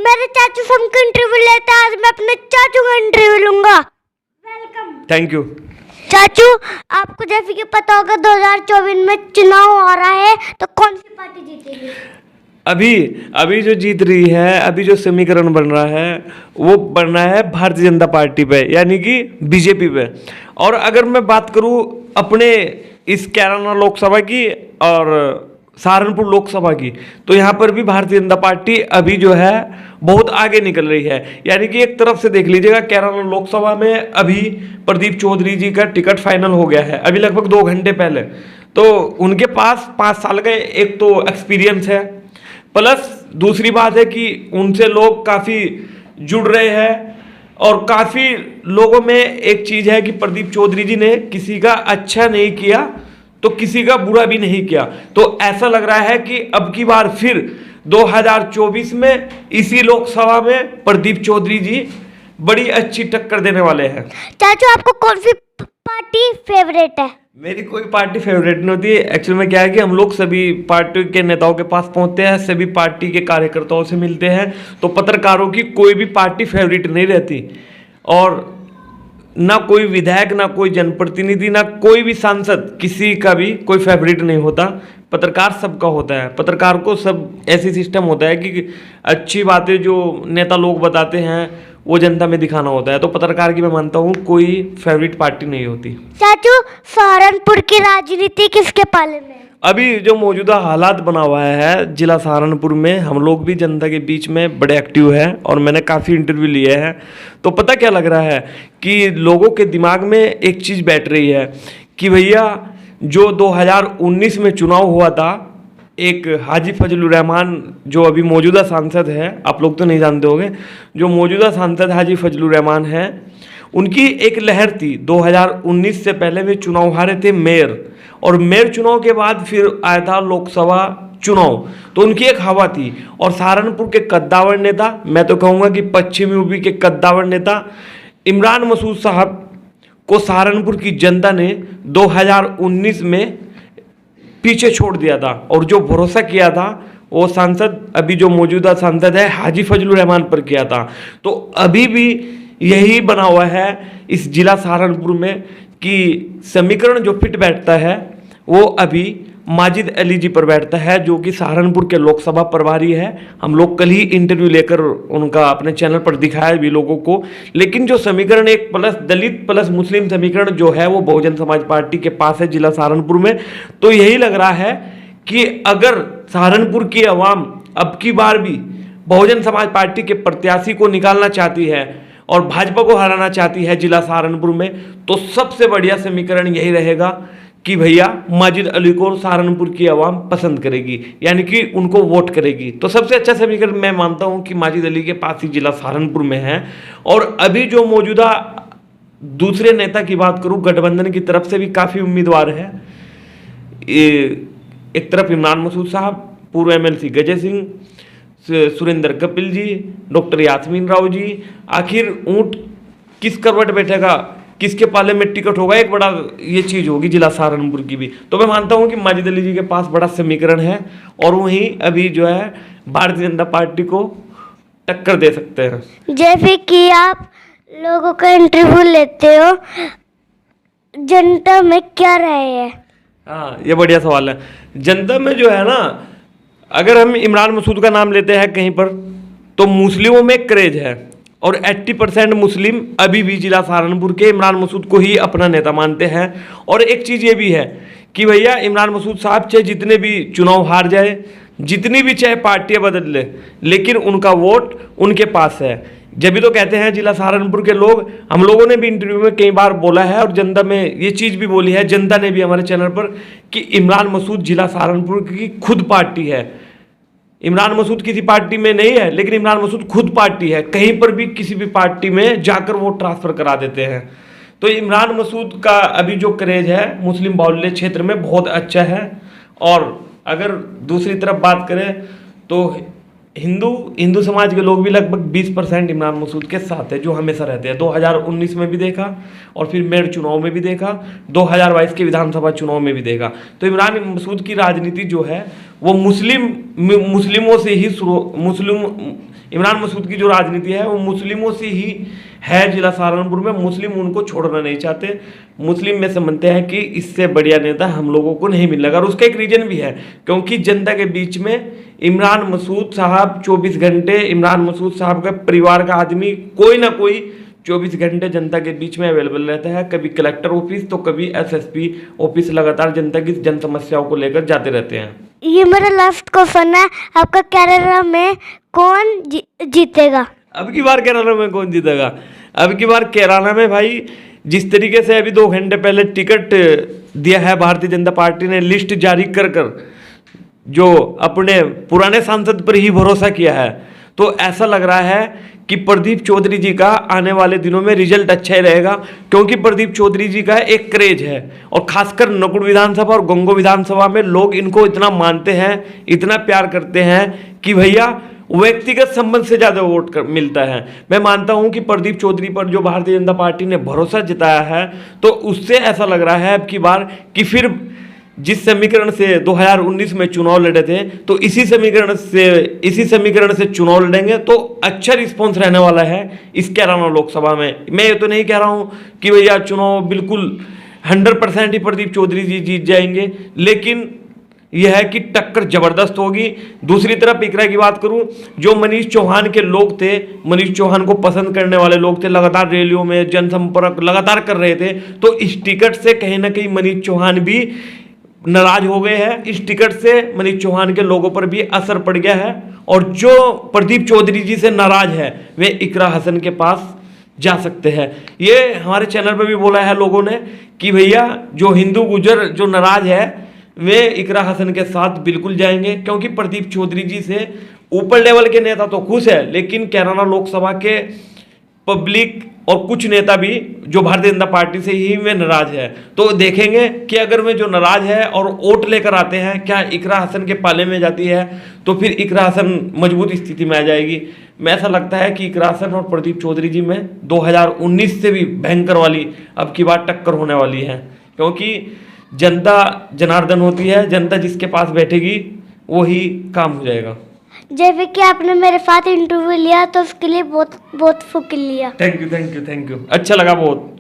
मेरे चाचू सबको इंटरव्यू लेते हैं, आज मैं अपने चाचू का इंटरव्यू लूंगा। वेलकम। Thank you. चाचू, आपको जैसे कि पता होगा 2024 में चुनाव हो रहा है, तो कौन सी पार्टी जीतेगी? अभी जो जीत रही है, अभी जो समीकरण बन रहा है वो बन रहा है भारतीय जनता पार्टी पे, यानी कि बीजेपी पे। और अगर मैं बात करूं अपने इस कैराना लोकसभा की और सहारनपुर लोकसभा की, तो यहाँ पर भी भारतीय जनता पार्टी अभी जो है बहुत आगे निकल रही है। यानी कि एक तरफ से देख लीजिएगा, कैराना लोकसभा में अभी प्रदीप चौधरी जी का टिकट फाइनल हो गया है, अभी लगभग 2 घंटे पहले। तो उनके पास 5 साल का एक तो एक्सपीरियंस है, प्लस दूसरी बात है कि उनसे लोग काफ़ी जुड़ रहे हैं। और काफ़ी लोगों में एक चीज़ है कि प्रदीप चौधरी जी ने किसी का अच्छा नहीं किया तो किसी का बुरा भी नहीं किया। तो ऐसा लग रहा है कि अब की बार फिर 2024 में इसी लोकसभा में प्रदीप चौधरी जी बड़ी अच्छी टक्कर देने वाले हैं। चाचू, आपको कौन सी पार्टी फेवरेट है? मेरी कोई पार्टी फेवरेट नहीं होती। एक्चुअल में क्या है कि हम लोग सभी पार्टी के नेताओं के पास पहुंचते हैं, सभी पार्टी के कार्यकर्ताओं से मिलते हैं, तो पत्रकारों की कोई भी पार्टी फेवरेट नहीं रहती। और ना कोई विधायक, ना कोई जनप्रतिनिधि, ना कोई भी सांसद, किसी का भी कोई फेवरेट नहीं होता। पत्रकार सबका होता है। पत्रकार को सब ऐसी सिस्टम होता है कि अच्छी बातें जो नेता लोग बताते हैं वो जनता में दिखाना होता है। तो पत्रकार की मैं मानता हूँ कोई फेवरेट पार्टी नहीं होती। चाचू, सहारनपुर की राजनीति किसके पाले में है? अभी जो मौजूदा हालात बना हुआ है जिला सहारनपुर में, हम लोग भी जनता के बीच में बड़े एक्टिव हैं और मैंने काफ़ी इंटरव्यू लिए हैं। तो पता क्या लग रहा है कि लोगों के दिमाग में एक चीज़ बैठ रही है कि भैया जो 2019 में चुनाव हुआ था, एक हाजी फजलुर रहमान जो अभी मौजूदा सांसद है, आप लोग तो नहीं जानते होंगे, जो मौजूदा सांसद हाजी फजलुर रहमान है, उनकी एक लहर थी। 2019 से पहले वे चुनाव हारे थे मेयर, और मेयर चुनाव के बाद फिर आया था लोकसभा चुनाव, तो उनकी एक हवा थी। और सहारनपुर के कद्दावर नेता, मैं तो कहूँगा कि पश्चिमी यूपी के कद्दावर नेता इमरान मसूद साहब को सहारनपुर की जनता ने 2019 में पीछे छोड़ दिया था। और जो भरोसा किया था वो सांसद, अभी जो मौजूदा सांसद है हाजी फजलुर रहमान पर किया था। तो अभी भी यही बना हुआ है इस जिला सहारनपुर में कि समीकरण जो फिट बैठता है वो अभी माजिद अली जी पर बैठता है, जो कि सहारनपुर के लोकसभा प्रभारी है। हम लोग कल ही इंटरव्यू लेकर उनका अपने चैनल पर दिखाया भी लोगों को। लेकिन जो समीकरण एक प्लस दलित प्लस मुस्लिम समीकरण जो है वो बहुजन समाज पार्टी के पास है जिला सहारनपुर में। तो यही लग रहा है कि अगर सहारनपुर की आवाम अब की बार भी बहुजन समाज पार्टी के प्रत्याशी को निकालना चाहती है और भाजपा को हराना चाहती है जिला सहारनपुर में, तो सबसे बढ़िया समीकरण यही रहेगा कि भैया माजिद अली को सहारनपुर की आवाम पसंद करेगी, यानी कि उनको वोट करेगी। तो सबसे अच्छा समीकरण मैं मानता हूं कि माजिद अली के पास ही जिला सहारनपुर में है। और अभी जो मौजूदा दूसरे नेता की बात करूं, गठबंधन की तरफ से भी काफ़ी उम्मीदवार है। एक तरफ इमरान मसूद साहब, पूर्व MLC गजय सिंह, सुरेंद्र कपिल जी, डॉक्टर यास्मीन राव जी। आखिर ऊंट किस करवट बैठेगा, किसके पाले में टिकट होगा, एक बड़ा ये चीज़ होगी जिला सहारनपुर की भी। तो मैं मानता हूँ कि माजिद अली जी के पास बड़ा समीकरण है और वहीं अभी जो है भारतीय जनता पार्टी को टक्कर दे सकते हैं। जैसे कि आप लोगों का इंटरव्यू लेते हो, जनता में क्या राय है? हाँ, ये बढ़िया सवाल है। जनता में जो है ना, अगर हम इमरान मसूद का नाम लेते हैं कहीं पर, तो मुस्लिमों में क्रेज है और 80% मुस्लिम अभी भी जिला सहारनपुर के इमरान मसूद को ही अपना नेता मानते हैं। और एक चीज़ ये भी है कि भैया इमरान मसूद साहब चाहे जितने भी चुनाव हार जाए, जितनी भी चाहे पार्टियां बदल ले, लेकिन उनका वोट उनके पास है। जब भी तो कहते हैं जिला सहारनपुर के लोग, हम लोगों ने भी इंटरव्यू में कई बार बोला है और जनता में ये चीज़ भी बोली है, जनता ने भी हमारे चैनल पर, कि इमरान मसूद जिला सहारनपुर की खुद पार्टी है। इमरान मसूद किसी पार्टी में नहीं है, लेकिन इमरान मसूद खुद पार्टी है। कहीं पर भी किसी भी पार्टी में जाकर वो ट्रांसफ़र करा देते हैं। तो इमरान मसूद का अभी जो क्रेज है मुस्लिम बाहुल्य क्षेत्र में बहुत अच्छा है। और अगर दूसरी तरफ बात करें तो हिंदू समाज के लोग भी लगभग 20% इमरान मसूद के साथ है, जो हमेशा रहते हैं। 2019 में भी देखा और फिर मेयर चुनाव में भी देखा, 2022 के विधानसभा चुनाव में भी देखा। तो इमरान मसूद की राजनीति जो है वो मुस्लिमों से ही इमरान मसूद की जो राजनीति है वो मुस्लिमों से ही है। जिला सहारनपुर में मुस्लिम उनको छोड़ना नहीं चाहते, मुस्लिम में समझते हैं कि इससे बढ़िया नेता हम लोगों को नहीं मिलेगा। और उसका एक रीजन भी है, क्योंकि जनता के बीच में इमरान मसूद साहब 24 घंटे, इमरान मसूद साहब का परिवार का आदमी कोई ना कोई 24 घंटे जनता के बीच में अवेलेबल रहता है। कभी कलेक्टर ऑफिस तो कभी एसएसपी ऑफिस, लगातार जनता की जन समस्याओं को लेकर जाते रहते हैं। ये मेरा लास्ट क्वेश्चन है, आपका केरला में कौन जीतेगा? अब की बार केरला में कौन जीतेगा? अब की बार केरला में भाई जिस तरीके से अभी 2 घंटे पहले टिकट दिया है भारतीय जनता पार्टी ने, लिस्ट जारी कर जो अपने पुराने सांसद पर ही भरोसा किया है, तो ऐसा लग रहा है कि प्रदीप चौधरी जी का आने वाले दिनों में रिजल्ट अच्छा ही रहेगा। क्योंकि प्रदीप चौधरी जी का एक क्रेज है, और खासकर नकुड़ विधानसभा और गंगो विधानसभा में लोग इनको इतना मानते हैं, इतना प्यार करते हैं कि भैया व्यक्तिगत संबंध से ज़्यादा वोट मिलता है। मैं मानता हूं कि प्रदीप चौधरी पर जो भारतीय जनता पार्टी ने भरोसा जताया है, तो उससे ऐसा लग रहा है अब की बार कि फिर जिस समीकरण से 2019 में चुनाव लड़े थे, तो इसी समीकरण से चुनाव लड़ेंगे तो अच्छा रिस्पॉन्स रहने वाला है इस केरला लोकसभा में। मैं ये तो नहीं कह रहा हूं कि भैया चुनाव बिल्कुल 100% ही प्रदीप चौधरी जी जीत जाएंगे, लेकिन यह है कि टक्कर जबरदस्त होगी। दूसरी तरफ इकरा की बात करूं, जो मनीष चौहान के लोग थे, मनीष चौहान को पसंद करने वाले लोग थे, लगातार रैलियों में जनसंपर्क लगातार कर रहे थे, तो इस टिकट से कहीं ना कहीं मनीष चौहान भी नाराज हो गए हैं। इस टिकट से मनीष चौहान के लोगों पर भी असर पड़ गया है, और जो प्रदीप चौधरी जी से नाराज है वे इकरा हसन के पास जा सकते हैं। ये हमारे चैनल पर भी बोला है लोगों ने कि भैया जो हिंदू गुजर जो नाराज है वे इकरा हसन के साथ बिल्कुल जाएंगे, क्योंकि प्रदीप चौधरी जी से ऊपर लेवल के नेता तो खुश है, लेकिन केरला लोकसभा के पब्लिक और कुछ नेता भी जो भारतीय जनता पार्टी से ही वे नाराज है। तो देखेंगे कि अगर वे जो नाराज है और वोट लेकर आते हैं, क्या इकरा हसन के पाले में जाती है, तो फिर इकरा हसन मजबूत स्थिति में आ जाएगी। मैं ऐसा लगता है कि इकरा हसन और प्रदीप चौधरी जी में 2019 से भी भयंकर वाली अब की बार टक्कर होने वाली है, क्योंकि जनता जनार्दन होती है, जनता जिसके पास बैठेगी वही काम हो जाएगा। जैसे कि आपने मेरे साथ इंटरव्यू लिया तो उसके लिए बहुत बहुत शुक्रिया। थैंक यू, अच्छा लगा बहुत।